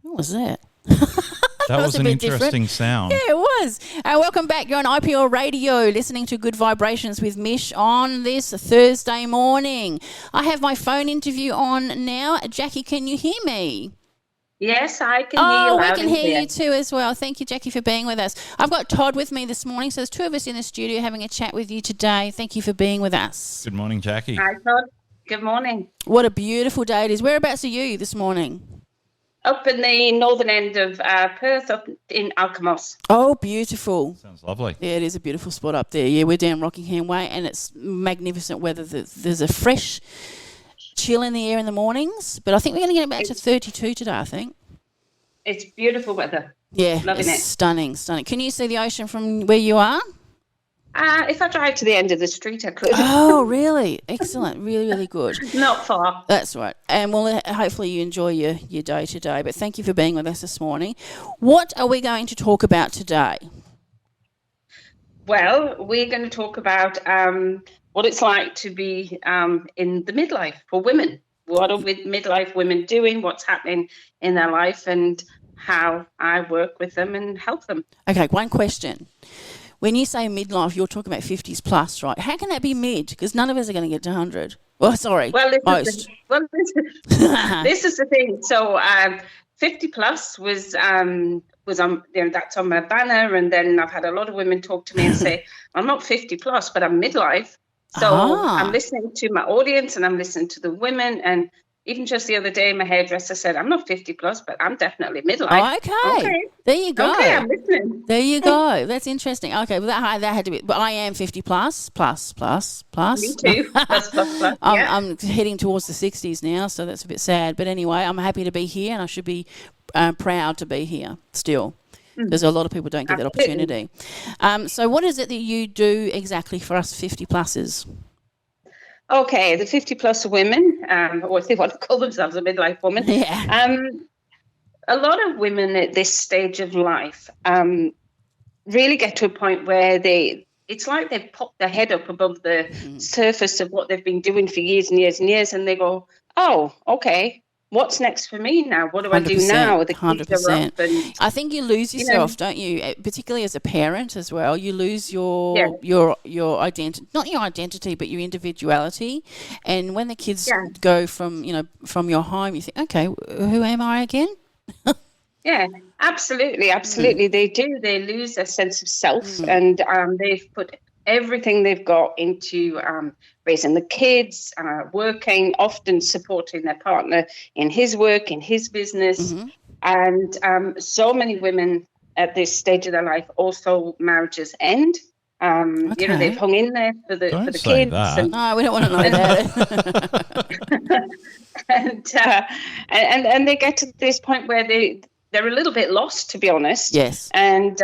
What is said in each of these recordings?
What was that? That was an interesting sound. Yeah, it was. Welcome back. You're on IPL Radio, listening to Good Vibrations with Mish on this Thursday morning. I have my phone interview on now. Jackie, can you hear me? Yes, I can hear you. Oh, we can hear you too as well. Thank you, Jackie, for being with us. I've got Todd with me this morning, so there's two of us in the studio having a chat with you today. Thank you for being with us. Good morning, Jackie. Hi, Todd. Good morning. What a beautiful day it is. Whereabouts are you this morning? Up in the northern end of Perth, up in Alkimos. Oh, beautiful. Sounds lovely. Yeah, it is a beautiful spot up there. Yeah, we're down Rockingham Way, and it's magnificent weather. There's a fresh chill in the air in the mornings, but I think we're going to get back to 32 today, I think. It's beautiful weather. Yeah, Loving it's it. Stunning. Can you see the ocean from where you are? If I drive to the end of the street, I could. Oh, really? Excellent. Really, really good. Not far. That's right. And well, hopefully you enjoy your day today. But thank you for being with us this morning. What are we going to talk about today? Well, we're going to talk about what it's like to be in the midlife for women. What are midlife women doing? What's happening in their life, and how I work with them and help them. Okay, one question. When you say midlife, you're talking about 50s plus, right? How can that be mid? Because none of us are going to get to 100. Well, sorry, most. This is the thing. So 50 plus was on, that's on my banner. And then I've had a lot of women talk to me and say, I'm not 50 plus, but I'm midlife. So I'm listening to my audience and I'm listening to the women. And even just the other day, my hairdresser said, I'm not 50 plus, but I'm definitely midlife. Okay. There you go. Okay, I'm listening. There you go. That's interesting. Okay, well, that had to be, but I am 50 plus. Me too. plus. Yeah. I'm heading towards the 60s now, so that's a bit sad. But anyway, I'm happy to be here, and I should be proud to be here still. Because a lot of people don't get that opportunity. So what is it that you do exactly for us 50 pluses? Okay, the 50 plus women, or if they want to call themselves a midlife woman. Yeah. A lot of women at this stage of life really get to a point where it's like they've popped their head up above the surface of what they've been doing for years and years and years, and they go, oh, okay. What's next for me now? What do I do now? The 100%. I think you lose yourself, don't you? Particularly as a parent as well. You lose your identity, not your identity, but your individuality. And when the kids go from your home, you think, okay, who am I again? Yeah, absolutely. They do. They lose their sense of self, and they've put everything they've got into raising the kids, working, often supporting their partner in his work, in his business. And so many women at this stage of their life, also marriages end. They've hung in there for the kids. No, we don't want to know that. and they get to this point where they're a little bit lost, to be honest. Yes. And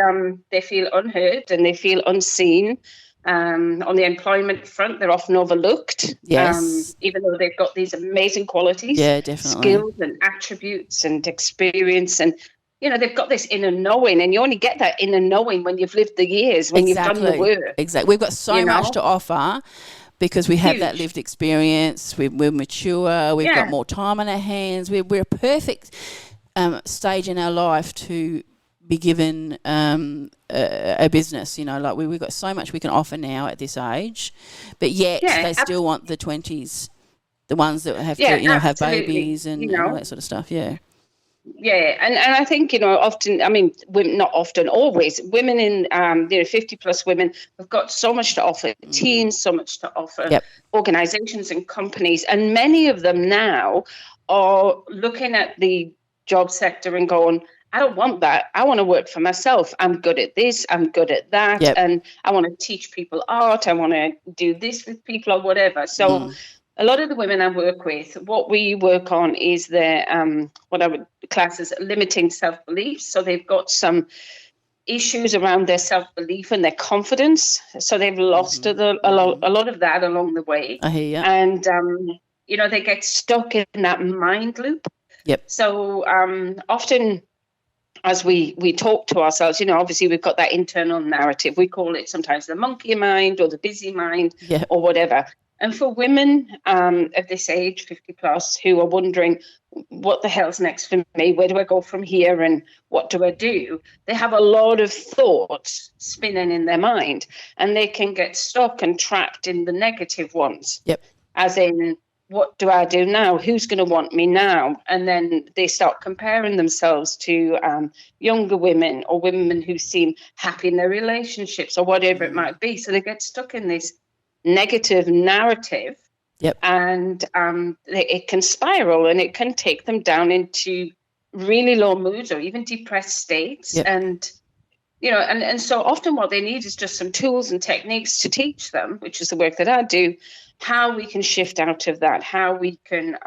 they feel unheard and they feel unseen. On the employment front, they're often overlooked. Yes. Even though they've got these amazing qualities. Yeah, definitely. Skills and attributes and experience, and they've got this inner knowing, and you only get that inner knowing when you've lived the years, when you've done the work. Exactly. We've got so much to offer because we have that lived experience. We're mature. We've got more time on our hands. We're a perfect stage in our life to be given a business, like we've got so much we can offer now at this age, but yet they still want the 20s, the ones that have to have babies and all that sort of stuff. And I think often, women, not often, always women in 50 plus women have got so much to offer, teams, so much to offer, organizations and companies, and many of them now are looking at the job sector and going, I don't want that. I want to work for myself. I'm good at this. I'm good at that. And I want to teach people art. I want to do this with people or whatever. So a lot of the women I work with, what we work on is their, what I would class as limiting self-belief. So they've got some issues around their self-belief and their confidence. So they've lost a lot of that along the way. I hear you. And, they get stuck in that mind loop. So often, as we talk to ourselves, obviously we've got that internal narrative. We call it sometimes the monkey mind or the busy mind or whatever. And for women of this age, 50 plus, who are wondering, what the hell's next for me? Where do I go from here? And what do I do? They have a lot of thoughts spinning in their mind, and they can get stuck and trapped in the negative ones. Yep. As in, what do I do now? Who's going to want me now? And then they start comparing themselves to younger women or women who seem happy in their relationships or whatever it might be. So they get stuck in this negative narrative. Yep. And it can spiral, and it can take them down into really low moods or even depressed states. Yep. And, and so often what they need is just some tools and techniques to teach them, which is the work that I do, how we can shift out of that, how we can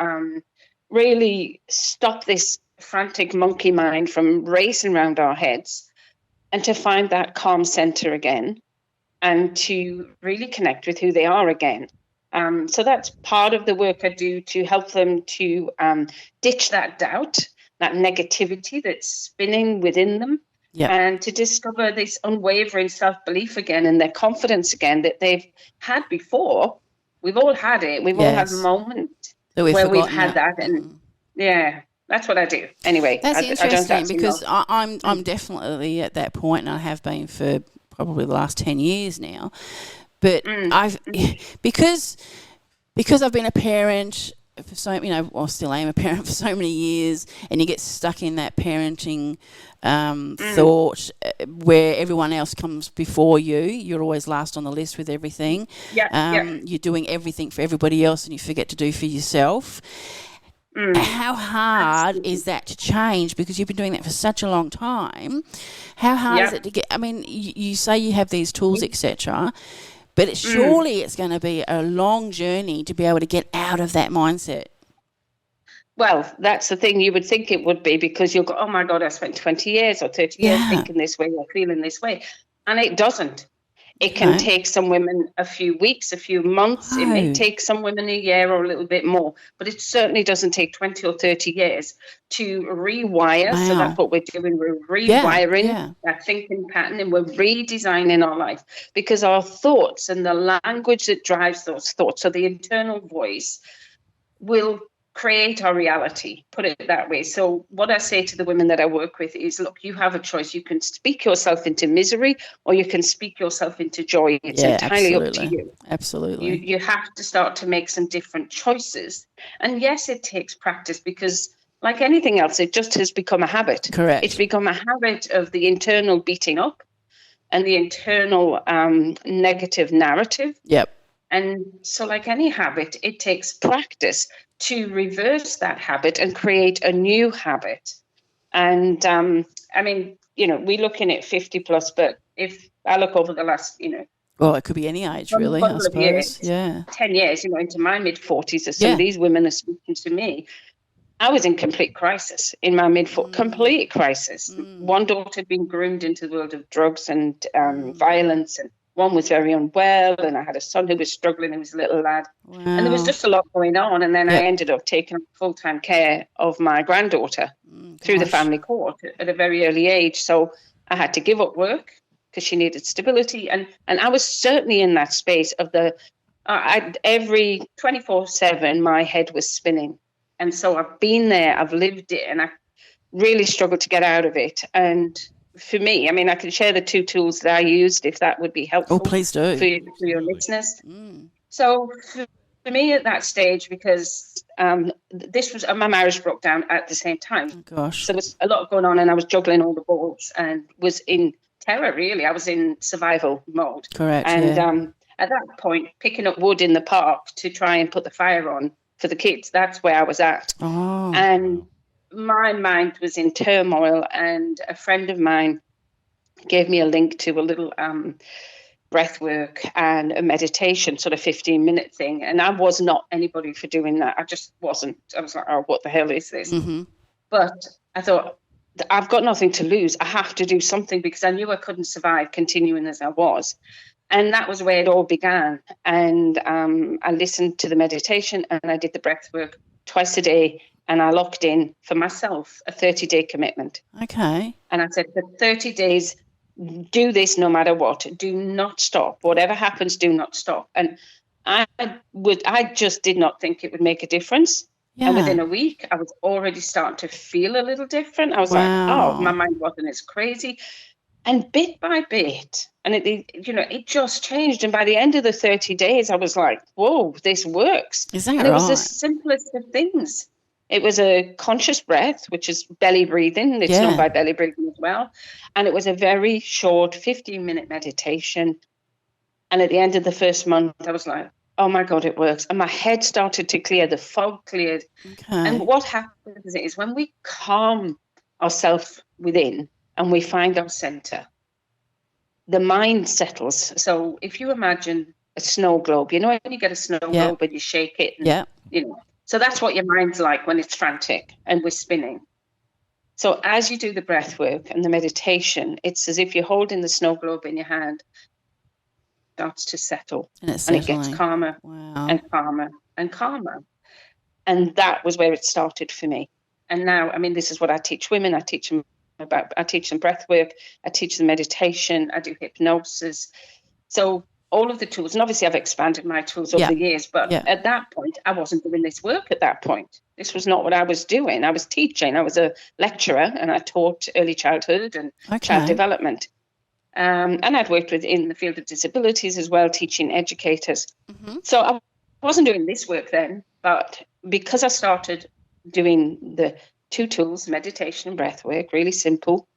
really stop this frantic monkey mind from racing around our heads, and to find that calm center again, and to really connect with who they are again. So that's part of the work I do, to help them to ditch that doubt, that negativity that's spinning within them, and to discover this unwavering self-belief again and their confidence again that they've had before. We've all had it. We've all had moments where we've had that. And that's what I do. Anyway, that's interesting, because I'm definitely at that point, and I have been for probably the last 10 years now. But because I've been a parent for so, still am a parent for so many years, and you get stuck in that parenting thought where everyone else comes before you. You're always last on the list with everything. You're doing everything for everybody else, and you forget to do for yourself. How hard is that to change? Because you've been doing that for such a long time. How hard is it to get? I mean, you say you have these tools, etc., but surely it's going to be a long journey to be able to get out of that mindset. Well, that's the thing. You would think it would be, because you'll go, oh, my God, I spent 20 years or 30 years thinking this way or feeling this way. And it doesn't. It can take some women a few weeks, a few months. It may take some women a year or a little bit more, but it certainly doesn't take 20 or 30 years to rewire. Wow. So that's what we're doing. We're rewiring that thinking pattern, and we're redesigning our life, because our thoughts and the language that drives those thoughts, so the internal voice, will create our reality, put it that way. So what I say to the women that I work with is, look, you have a choice. You can speak yourself into misery, or you can speak yourself into joy. It's entirely up to you. Absolutely. You have to start to make some different choices. And yes, it takes practice, because like anything else, it just has become a habit. Correct. It's become a habit of the internal beating up and the internal negative narrative. Yep. And so like any habit, it takes practice to reverse that habit and create a new habit. And I mean, we're looking at 50 plus, but if I look over the last, well, it could be any age, really, I suppose. 10 years, into my mid-40s, as some of these women are speaking to me, I was in complete crisis in my complete crisis. One daughter had been groomed into the world of drugs and violence, and one was very unwell, and I had a son who was struggling. He was a little lad. Wow. And there was just a lot going on. And then I ended up taking full-time care of my granddaughter through the family court at a very early age. So I had to give up work because she needed stability. And I was certainly in that space of every 24/7, my head was spinning. And so I've been there, I've lived it, and I really struggled to get out of it. And for me, I mean, I can share the two tools that I used, if that would be helpful. Oh, please do. For your listeners. So for me at that stage, because this was, my marriage broke down at the same time. Oh, gosh. So there was a lot going on, and I was juggling all the balls and was in terror, really. I was in survival mode. Correct. And at that point, picking up wood in the park to try and put the fire on for the kids, that's where I was at. Oh. And my mind was in turmoil, and a friend of mine gave me a link to a little breath work and a meditation, sort of 15-minute thing. And I was not anybody for doing that. I just wasn't. I was like, oh, what the hell is this? But I thought, I've got nothing to lose. I have to do something, because I knew I couldn't survive continuing as I was. And that was where it all began. And I listened to the meditation, and I did the breath work twice a day. And I locked in for myself a 30-day commitment. Okay. And I said, for 30 days, do this no matter what. Do not stop. Whatever happens, do not stop. And I just did not think it would make a difference. Yeah. And within a week, I was already starting to feel a little different. I was like, oh, my mind wasn't as crazy. And bit by bit, and it just changed. And by the end of the 30 days, I was like, whoa, this works. Is that and right? It was the simplest of things. It was a conscious breath, which is belly breathing. It's done by belly breathing as well. And it was a very short 15-minute meditation. And at the end of the first month, I was like, oh, my God, it works. And my head started to clear. The fog cleared. Okay. And what happens is when we calm ourselves within and we find our center, the mind settles. So if you imagine a snow globe, when you get a snow globe and you shake it. And, so that's what your mind's like when it's frantic and we're spinning. So as you do the breath work and the meditation, it's as if you're holding the snow globe in your hand. Starts to settle and it gets calmer and calmer and calmer. And that was where it started for me. And now, this is what I teach women. I teach them breath work. I teach them meditation. I do hypnosis. So all of the tools, and obviously I've expanded my tools over the years, but at that point, I wasn't doing this work at that point. This was not what I was doing. I was teaching. I was a lecturer and I taught early childhood and child development. And I'd worked in the field of disabilities as well, teaching educators. Mm-hmm. So I wasn't doing this work then, but because I started doing the two tools, meditation and breath work, really simple.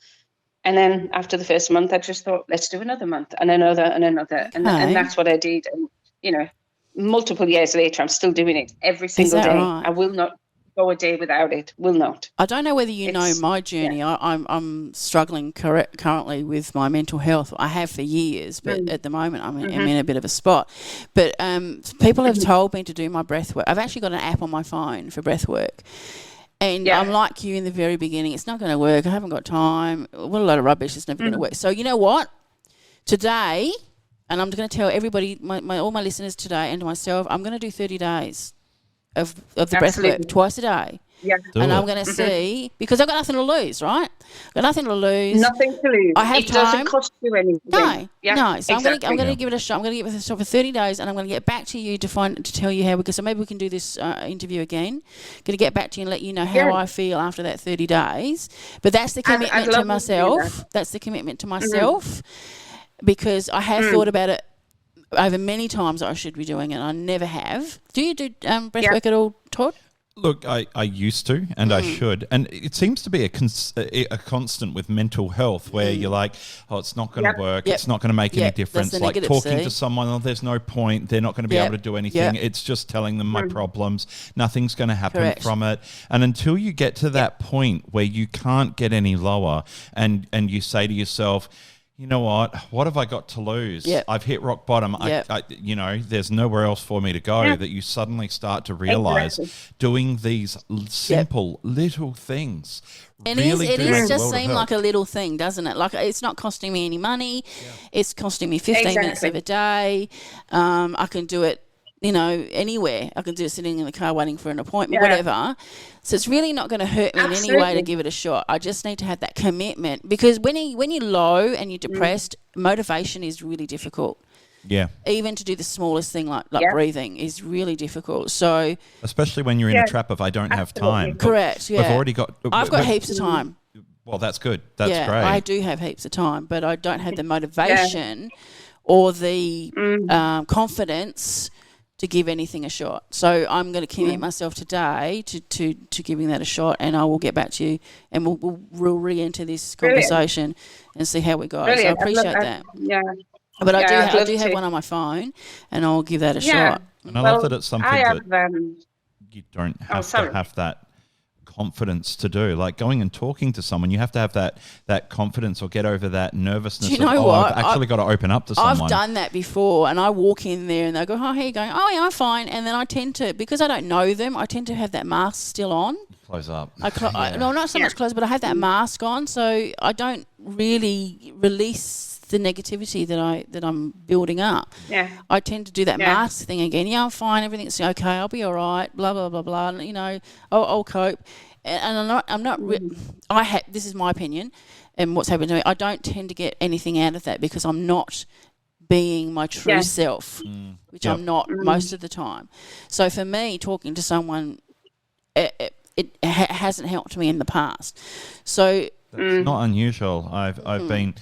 And then after the first month, I just thought, let's do another month and another and another. Okay. And that's what I did. And, multiple years later, I'm still doing it every single day. Right? I will not go a day without it. Will not. I don't know whether you know my journey. Yeah. I'm struggling currently with my mental health. I have for years, but at the moment I'm in a bit of a spot. But people have told me to do my breath work. I've actually got an app on my phone for breath work. And I'm like you in the very beginning. It's not going to work. I haven't got time. What a load of rubbish. It's never going to work. So you know what? Today, and I'm going to tell everybody, all my listeners today and myself, I'm going to do 30 days of the breath work twice a day. Yeah. And I'm going to see, because I've got nothing to lose, right? I've got nothing to lose. Nothing to lose. I have it time. Doesn't cost you anything. No. So exactly. I'm going to give it a shot. I'm going to give it a shot for 30 days, and I'm going to get back to you to tell you how. So maybe we can do this interview again. Going to get back to you and let you know how I feel after that 30 days. But that's the commitment to myself. That's the commitment to myself, because I have thought about it over many times that I should be doing it. I never have. Do you do breath work at all, Todd? Look, I used to, and I should. And it seems to be a constant with mental health where you're like, oh, it's not going to work. It's not going to make any difference. Like talking to someone, oh, there's no point. They're not going to be able to do anything. It's just telling them my problems. Nothing's going to happen from it. And until you get to that point where you can't get any lower and you say to yourself, you know what have I got to lose? Yep. I've hit rock bottom. I there's nowhere else for me to go, that you suddenly start to realize doing these simple little things. It just seems like a little thing, doesn't it? Like, it's not costing me any money. Yeah. It's costing me 15 minutes of a day. I can do it, anywhere. I can do it sitting in the car waiting for an appointment, whatever. So it's really not going to hurt me in any way to give it a shot. I just need to have that commitment, because when you're low and you're depressed, motivation is really difficult. Yeah. Even to do the smallest thing like breathing is really difficult. So especially when you're in a trap of I don't have time. Correct. Yeah. I've got heaps of time. Well, that's good. That's great. I do have heaps of time, but I don't have the motivation or the confidence to give anything a shot. So I'm going to commit myself today to giving that a shot, and I will get back to you, and we'll re-enter this conversation and see how we go. Brilliant. So I appreciate that. Yeah. But I do have one on my phone, and I'll give that a shot. And I love that it's something that you don't have to have that confidence to do. Like going and talking to someone, you have to have that confidence or get over that nervousness. Do you know what? I've actually got to open up to someone. I've done that before, and I walk in there and they go, oh, how are you going? Oh, yeah, I'm fine. And then I tend to, because I don't know them, I tend to have that mask still on. Close up. No, not so much close, but I have that mask on, so I don't really release the negativity that I'm building up. Yeah. I tend to do that mask thing again. Yeah, I'm fine. Everything's okay. I'll be all right. Blah blah blah blah. And, I'll cope. And I'm not. This is my opinion, and what's happened to me. I don't tend to get anything out of that because I'm not being my true self, which I'm not most of the time. So for me, talking to someone, it hasn't helped me in the past. So that's not unusual. I've been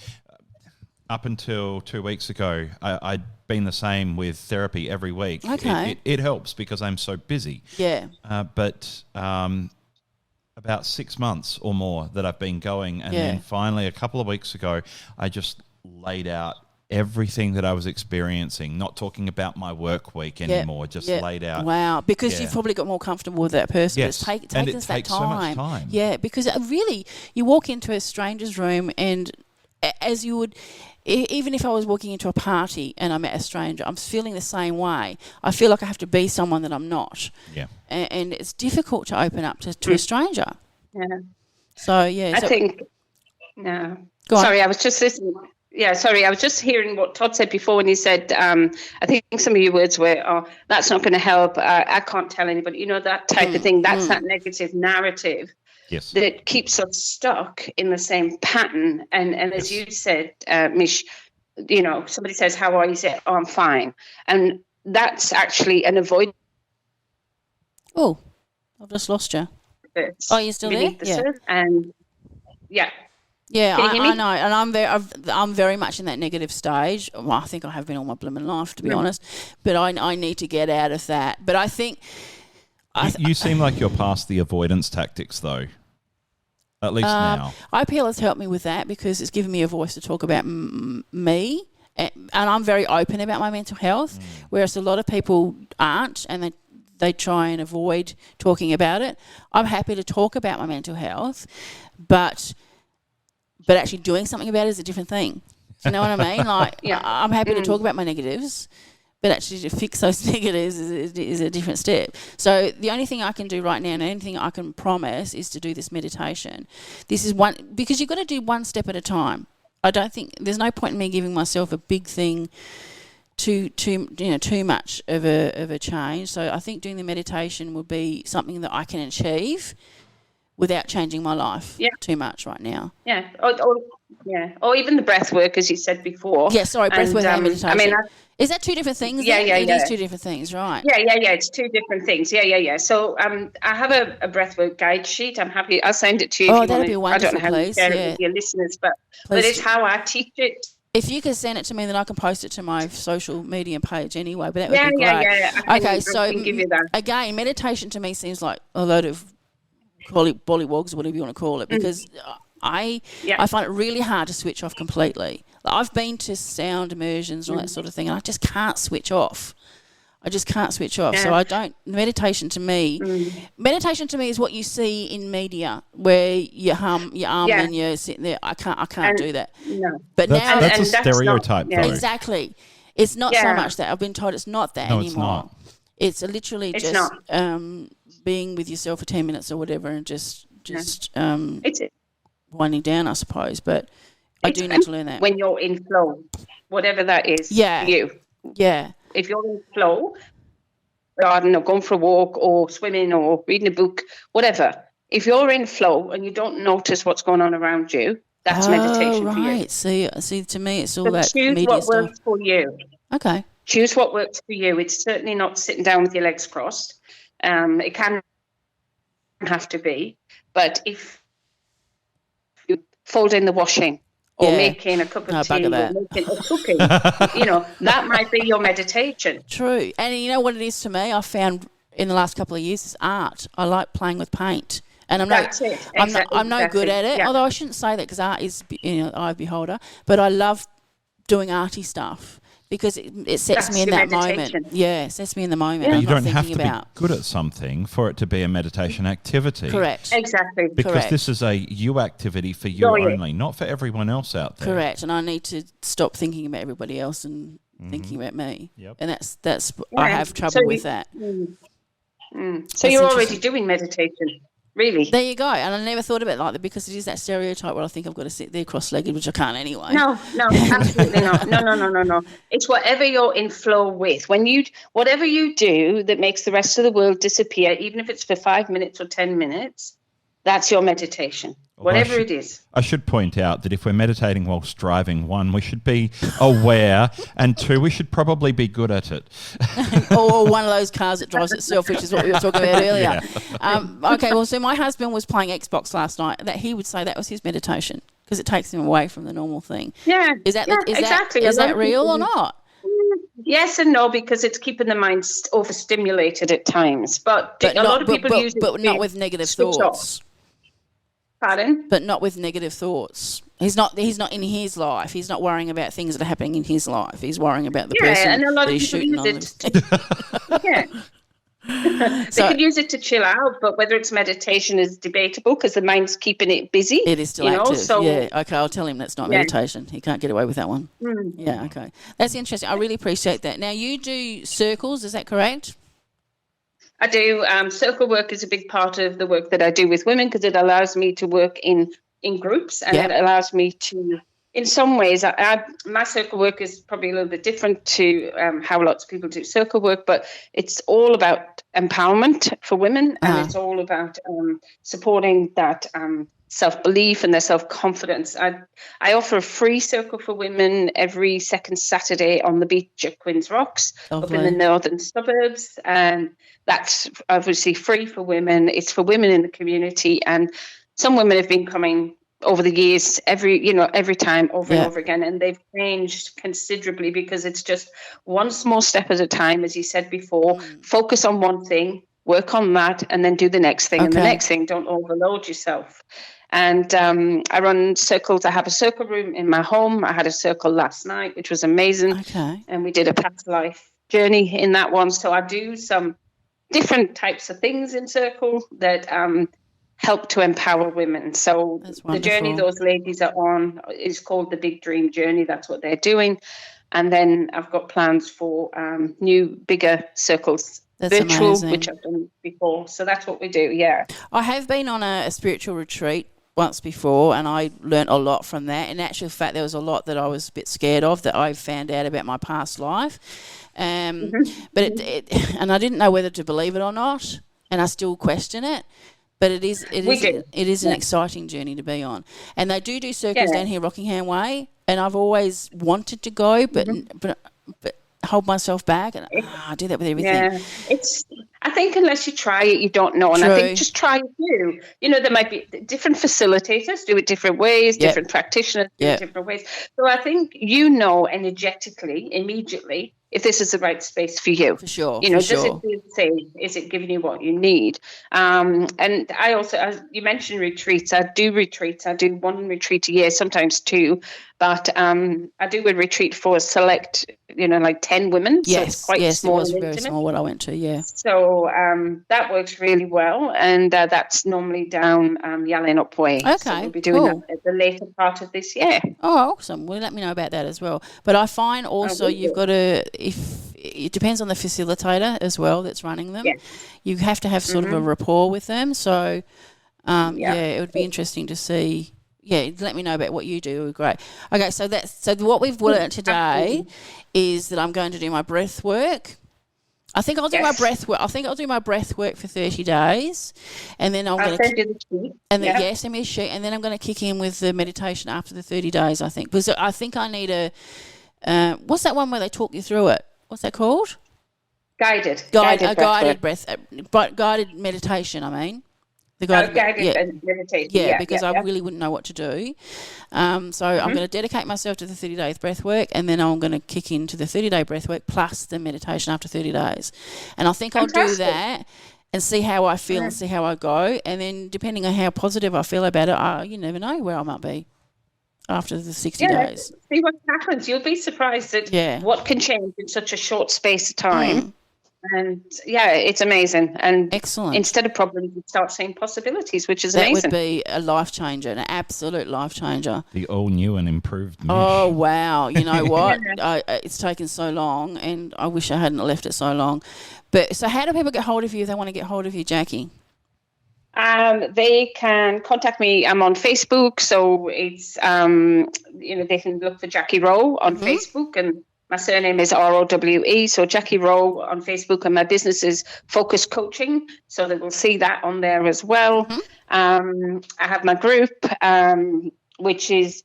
up until 2 weeks ago. I'd been the same with therapy every week. Okay, it helps because I'm so busy. Yeah, but about 6 months or more that I've been going, and then finally a couple of weeks ago, I just laid out everything that I was experiencing, not talking about my work week anymore, just laid out. Wow, because you've probably got more comfortable with that person. Yes, It's taken us that time. So much time. Yeah, because really, you walk into a stranger's room and as you would, even if I was walking into a party and I met a stranger, I'm feeling the same way. I feel like I have to be someone that I'm not. Yeah. And it's difficult to open up to a stranger. Yeah. So, yeah. I think, no. Go on. Sorry, I was just listening. Yeah, sorry, I was just hearing what Todd said before when he said, I think some of your words were, oh, that's not going to help, I can't tell anybody, you know, that type of thing. That's that negative narrative that keeps us stuck in the same pattern. And as you said, Mish, you know, somebody says, how are you? You say, oh, I'm fine. And that's actually an avoid. Oh, I've just lost you. Oh, you're still there? Yeah. And yeah. Yeah, I know, and I'm very much in that negative stage. Well, I think I have been all my blooming life, to be honest. But I need to get out of that. But I think you seem like you're past the avoidance tactics, though. At least now. IPL has helped me with that because it's given me a voice to talk about me, and I'm very open about my mental health, whereas a lot of people aren't, and they try and avoid talking about it. I'm happy to talk about my mental health, but actually doing something about it is a different thing. Do you know what I mean? Like, I'm happy to talk about my negatives, but actually to fix those negatives is a different step. So the only thing I can do right now, and anything I can promise, is to do this meditation. This is one, because you've got to do one step at a time. I don't think there's no point in me giving myself a big thing, too much of a change. So I think doing the meditation would be something that I can achieve without changing my life too much right now. Yeah. Or even the breath work, as you said before. Yeah, sorry, breath work and meditation. I mean, is that two different things? Yeah. It is two different things, right? Yeah. It's two different things. Yeah. So I have a breathwork guide sheet. I'm happy. I'll send it to you. Oh, that'd be wonderful, I don't know how to share it with your listeners, but it's how I teach it. If you could send it to me, then I can post it to my social media page anyway. But that would be great. Yeah. I can give you that. Again, meditation to me seems like a load of bollywogs, whatever you want to call it, because I find it really hard to switch off completely. Like, I've been to sound immersions and all that sort of thing, and I just can't switch off. So I don't. Meditation to me is what you see in media, where you hum your arm and you're sitting there. I can't do that. No. But that's a stereotype, though. Exactly. It's not so much that. I've been told it's not that anymore. It's not. It's literally just being with yourself for 10 minutes or whatever, and just winding down, I suppose. But I do need to learn that. When you're in flow, whatever that is for you. Yeah. If you're in flow, garden or going for a walk or swimming or reading a book, whatever. If you're in flow and you don't notice what's going on around you, that's meditation for you. See, to me, it's all that choose media what stuff. Works for you. Okay. Choose what works for you. It's certainly not sitting down with your legs crossed. It can have to be, but if you fold in the washing or making a cup of tea or making a cookie, that might be your meditation. True. And you know what it is to me? I've found in the last couple of years is art. I like playing with paint. And I'm no good at it, although I shouldn't say that because art is, eye of the beholder, but I love doing arty stuff. Because it sets me in that moment. Yeah, it sets me in the moment. Yeah. You don't have to be good at something for it to be a meditation activity. Correct. Exactly. Because this is a you activity for you only, not for everyone else out there. Correct. And I need to stop thinking about everybody else and thinking about me. Yep. And that's I have trouble with that. So you're already doing meditation. Really? There you go. And I never thought about it like that because it is that stereotype where I think I've got to sit there cross-legged, which I can't anyway. No, absolutely not. No. It's whatever you're in flow with. Whatever you do that makes the rest of the world disappear, even if it's for 5 minutes or 10 minutes, That's your meditation, whatever it is. I should point out that if we're meditating whilst driving, 1, we should be aware, and 2, we should probably be good at it. Or one of those cars that drives itself, which is what we were talking about earlier. Okay, well, so my husband was playing Xbox last night. That he would say that was his meditation because it takes him away from the normal thing. Yeah, exactly. Is that real or not? Yes and no, because it's keeping the mind overstimulated at times. But a lot of people use it, but not with negative thoughts. Pardon? But not with negative thoughts. He's not in his life. He's not worrying about things that are happening in his life. He's worrying about the person and a lot that of he's people shooting use on. They could use it to chill out, but whether it's meditation is debatable because the mind's keeping it busy. It is still active. Okay, I'll tell him that's not meditation. He can't get away with that one. Yeah, okay. That's interesting. I really appreciate that. Now, you do circles, is that correct? I do. Circle work is a big part of the work that I do with women because it allows me to work in groups, and it allows me to, in some ways, my circle work is probably a little bit different to how lots of people do circle work, but it's all about empowerment for women, and it's all about supporting that self-belief and their self-confidence. I offer a free circle for women every second Saturday on the beach at Queen's Rocks up in the northern suburbs, and that's obviously free for women. It's for women in the community, and some women have been coming over the years, every time over and over again, and they've changed considerably because it's just one small step at a time, as you said before. Focus on one thing, work on that, and then do the next thing and the next thing. Don't overload yourself. And I run circles. I have a circle room in my home. I had a circle last night, which was amazing. And we did a past life journey in that one. So I do some different types of things in circle that help to empower women. So the journey those ladies are on is called the Big Dream Journey. That's what they're doing. And then I've got plans for new, bigger circles. That's virtual, amazing. Which I've done before. So that's what we do, I have been on a spiritual retreat once before, and I learnt a lot from that. In actual fact, there was a lot that I was a bit scared of that I found out about my past life. But and I didn't know whether to believe it or not, and I still question it. But it is an exciting journey to be on. And they do circles down here Rockingham Way, and I've always wanted to go, but hold myself back, and I do that with everything. I think unless you try it, you don't know. And I think just try it too. There might be different facilitators do it different ways, different practitioners do it different ways. So I think energetically, immediately, if this is the right space for you. For sure. Does it feel safe? Is it giving you what you need? And I also, as you mentioned retreats, I do retreats. I do one retreat a year, sometimes 2. But I do a retreat for a select, like 10 women. Yes, so it's quite small. It was very small what I went to, So that works really well. And that's normally down Yallinop Way. Okay, so we'll be doing that at the later part of this year. Oh, awesome. Well, let me know about that as well. But I find also you've got to, it depends on the facilitator as well that's running them. Yes. You have to have sort of a rapport with them. So, it would be interesting to see. Yeah, let me know about what you do. It would be great. Okay, so what we've learned today is that I'm going to do my breath work. I think I'll do my breath work. I think I'll do my breath work for 30 days, and then I'm going to send you the sheet. Send me a sheet, and then I'm going to kick in with the meditation after the 30 days. I think because I think I need a what's that one where they talk you through it? What's that called? Guided meditation. I mean. The guided meditation. Yeah, because I really wouldn't know what to do. So I'm going to dedicate myself to the 30-day breath work, and then I'm going to kick into the 30-day breath work plus the meditation after 30 days. And I think I'll do that and see how I feel and see how I go. And then depending on how positive I feel about it, you never know where I might be after the 60 days. See what happens. You'll be surprised at what can change in such a short space of time. And it's amazing. And excellent. Instead of problems, you start seeing possibilities, which is amazing. That would be a life changer, an absolute life changer. The all new and improved mesh. Oh, wow. You know what? It's taken so long, and I wish I hadn't left it so long. But so how do people get hold of you if they want to get hold of you, Jackie? They can contact me. I'm on Facebook, so it's they can look for Jackie Rowe on Facebook, and My surname is Rowe, so Jackie Rowe on Facebook, and my business is Focus Coaching, so they will see that on there as well. I have my group, which is,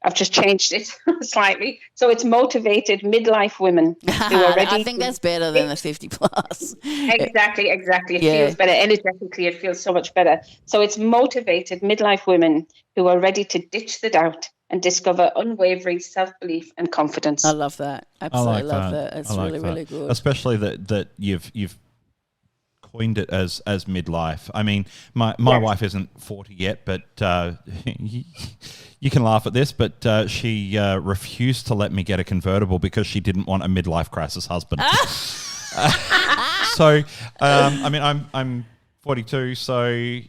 I've just changed it slightly, so it's Motivated Midlife Women who are ready. I think that's better than the 50 plus. Exactly. It feels better. Energetically, it feels so much better. So it's Motivated Midlife Women who are ready to ditch the doubt and discover unwavering self-belief and confidence. I love that. Absolutely love that. It's really good. Especially that you've coined it as midlife. I mean, my wife isn't 40 yet, but you can laugh at this, but she refused to let me get a convertible because she didn't want a midlife crisis husband. So, I mean, I'm 42, so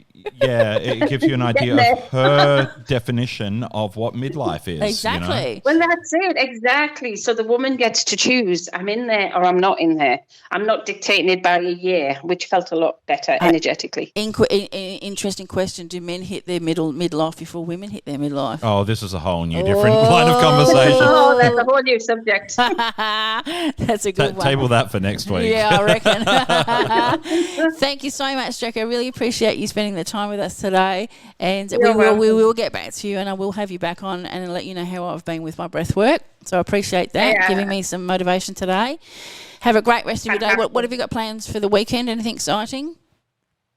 yeah, it gives you an idea of her definition of what midlife is. Exactly. You know? Well, that's it. Exactly. So the woman gets to choose. I'm in there or I'm not in there. I'm not dictating it by a year, which felt a lot better energetically. Interesting question. Do men hit their midlife before women hit their midlife? Oh, this is a whole new different line of conversation. Oh, that's a whole new subject. That's a good one. Table that for next week. Yeah, I reckon. Thank you so much, Jack. I really appreciate you spending the time with us today, and we will get back to you, and I will have you back on and let you know how I've been with my breath work. So I appreciate that, giving me some motivation today. Have a great rest of your day. What have you got plans for the weekend? Anything exciting?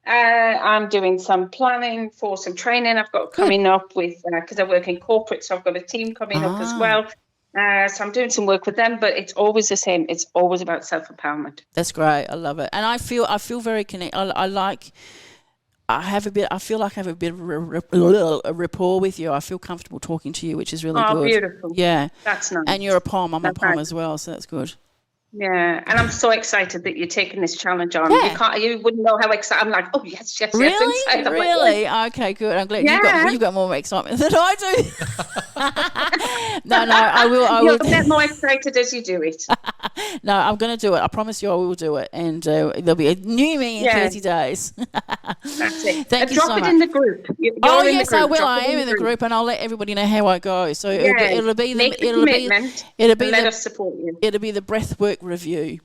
I'm doing some planning for some training I've got coming up with, because I work in corporate, so I've got a team coming up as well. So I'm doing some work with them, but it's always the same. It's always about self-empowerment. That's great. I love it. And I feel very connected. I feel like I have a bit of a rapport with you. I feel comfortable talking to you, which is really good. Oh, beautiful. Yeah. That's nice. And you're a pom. I'm a pom as well, so that's good. Yeah, and I'm so excited that you're taking this challenge on. Yeah. You wouldn't know how excited. I'm like, oh yes. Really? Really? Okay, good. I'm glad you've got more excitement than I do. No, I will. You'll get more excited as you do it. No, I'm going to do it. I promise you I will do it, and there'll be a new me in 30 days. That's it. Thank you so much. Drop it in the group. Yes, I will. I am in the group, and I'll let everybody know how I go. So it'll be let us support you. It'll be the breathwork review.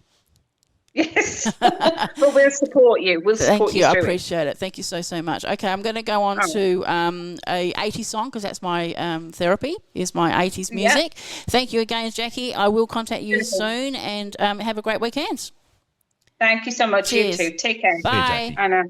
Yes, but we'll support you. Thank you. I appreciate it. Thank you so much. Okay, I'm going to go on to a 80s song because that's my therapy, is my 80s music. Thank you again, Jackie. I will contact you soon, and have a great weekend. Thank you so much. Cheers. You too. Take care. Bye. Anna.